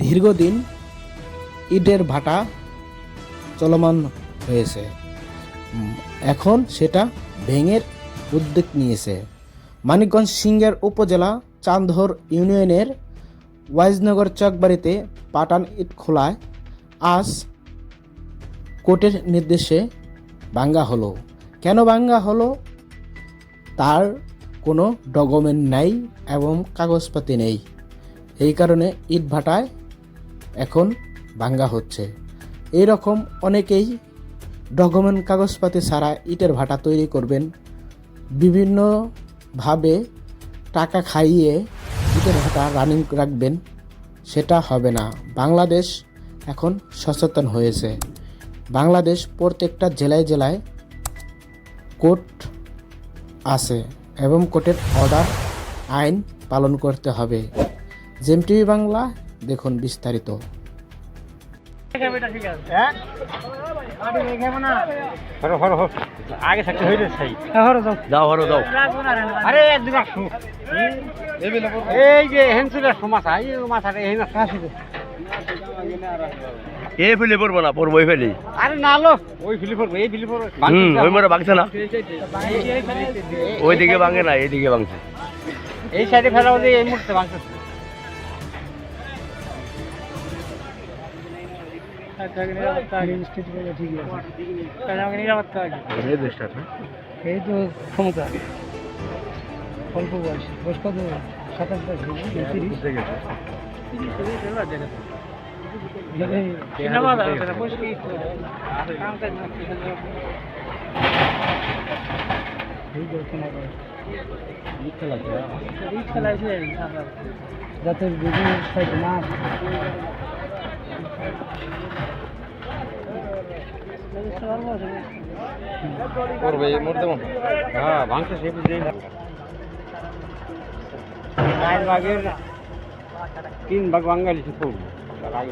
দীর্ঘদিন ইটের ভাটা চলমান হয়েছে, এখন সেটা ভেঙে উদ্যোগ নিয়েছে। মানিকগঞ্জ সিংড়া উপজেলা চান্দহর ইউনিয়নের ওয়াইজনগর চকবাড়িতে পাটান ইট খোলায় আজ কোর্টের নির্দেশে ভাঙ্গা হলো। কেন ভাঙ্গা হলো তার কোনো ডকুমেন্ট নাই এবং কাগজপাতি নেই, এই কারণে ইট ভাটায় এখন ভাঙ্গা হচ্ছে। এই রকম অনেকেই ডকুমেন্ট কাগজপাতি ছাড়া ইটের ভাটা তৈরি করবেন, বিভিন্নভাবে টাকা খাইয়ে ইটের ভাটা রানিং রাখবেন, সেটা হবে না। বাংলাদেশ এখন সচেতন হয়েছে। বাংলাদেশ প্রত্যেকটা জেলায় জেলায় কোর্ট আছে এবং কোর্টের অর্ডার আইন পালন করতে হবে। জেম টিভি বাংলা দেখুন বিস্তারিত। আগে থাকতে হইলে চাই যাও হরো যাও আরে এই যে হেনসুলের মাথা এই মাথাটা এই মাথা আছে এই ফেলে পড়বো না, পড়বো ওই ফেলে। আরে না লো ওই ফিলি পড়বো এই ফিলি পড়বো ওই মরে ভাঙছে না, ওই দিকে ভাঙে না, এইদিকে ভাঙছে। এই সাইডে ফেলা হলে এই মুহূর্তে ভাঙছে। এই তো ক্ষমতা অল্প বয়স বয়স কত 27 জাতের বিভিন্ন সাইড মাছ করবে মরতে মন হ্যাঁ ভাঙছে সে বুঝেই না। 4 ভাগের 3 ভাগ বাঙালি ছিল তার আগে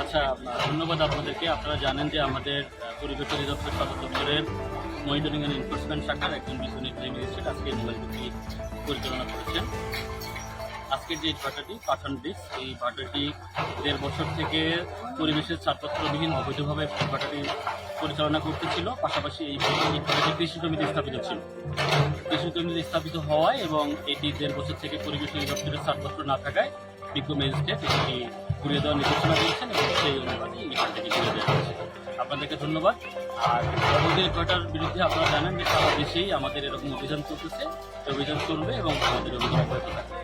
আচ্ছা, ধন্যবাদ আপনাদেরকে। আপনারা জানেন যে আমাদের পরিবেশ অধিদপ্তর সদর দপ্তরের মনিটরিং অ্যান্ড এনফোর্সমেন্ট শাখার একজন বিজ্ঞ নির্বাহী ম্যাজিস্ট্রেট আজকে মোবাইল কোর্টটি পরিচালনা করেছেন। আজকের যে ভাটাটি পাঠান ব্রিজ, এই ভাটাটি 1.5 বছর থেকে পরিবেশের ছাড়পত্রবিহীন অবৈধভাবে ভাটাটি পরিচালনা করতেছিল। পাশাপাশি এই ভাটাটি কৃষি জমিতে স্থাপিত ছিল। কৃষি জমিতে স্থাপিত হওয়ায় এবং এটি 1.5 বছর থেকে পরিবেশ অধিদপ্তরের ছাড়পত্র না থাকায় বিজ্ঞ ম্যাজিস্ট্রেট এটি ঘুরিয়ে দেওয়ার নির্দেশনা দিয়েছেন এবং সেই অনুপাতে এই ভাটাটি ঘুরিয়ে দেওয়া হয়েছে। আপনাদেরকে ধন্যবাদ। আর অবৈধ ভাটার বিরুদ্ধে আপনারা জানেন যে সারা দেশেই আমাদের এরকম অভিযান চলতেছে, অভিযান চলবে এবং আমাদের অভিযান অব্যাহত থাকবে।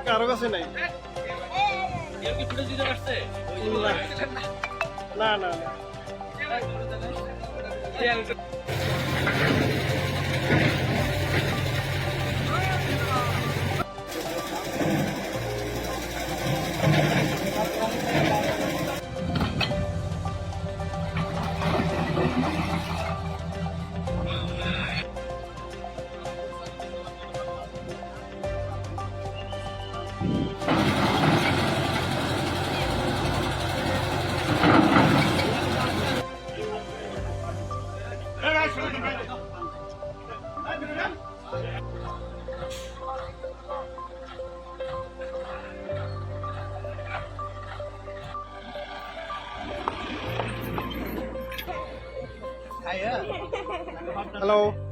কারো কাছে নাই, না না না হ্যালো।